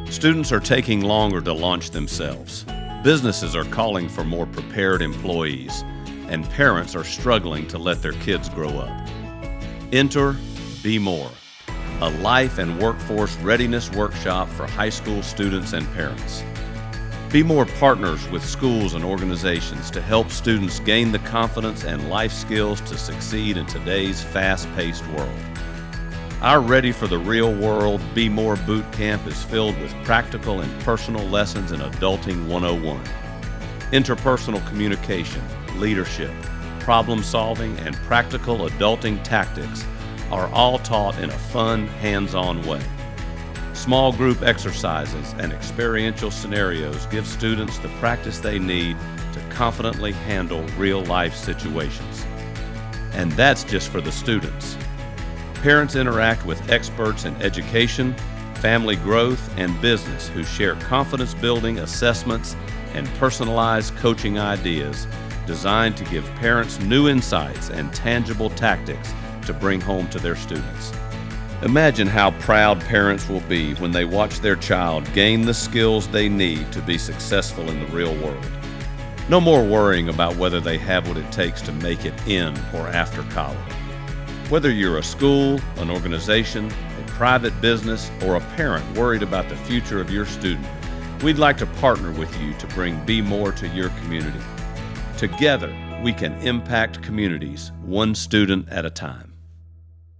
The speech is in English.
Students are taking longer to launch themselves. Businesses are calling for more prepared employees, and parents are struggling to let their kids grow up. Enter BMORE, a life and workforce readiness workshop for high school students and parents. BMORE partners with schools and organizations to help students gain the confidence and life skills to succeed in today's fast-paced world. Our Ready for the Real World BMORE Bootcamp is filled with practical and personal lessons in Adulting 101. Interpersonal communication, leadership, problem solving, and practical adulting tactics are all taught in a fun, hands-on way. Small group exercises and experiential scenarios give students the practice they need to confidently handle real-life situations. And that's just for the students. Parents interact with experts in education, family growth, and business who share confidence-building assessments and personalized coaching ideas designed to give parents new insights and tangible tactics to bring home to their students. Imagine how proud parents will be when they watch their child gain the skills they need to be successful in the real world. No more worrying about whether they have what it takes to make it in or after college. Whether you're a school, an organization, a private business, or a parent worried about the future of your student, we'd like to partner with you to bring BMORE to your community. Together, we can impact communities one student at a time.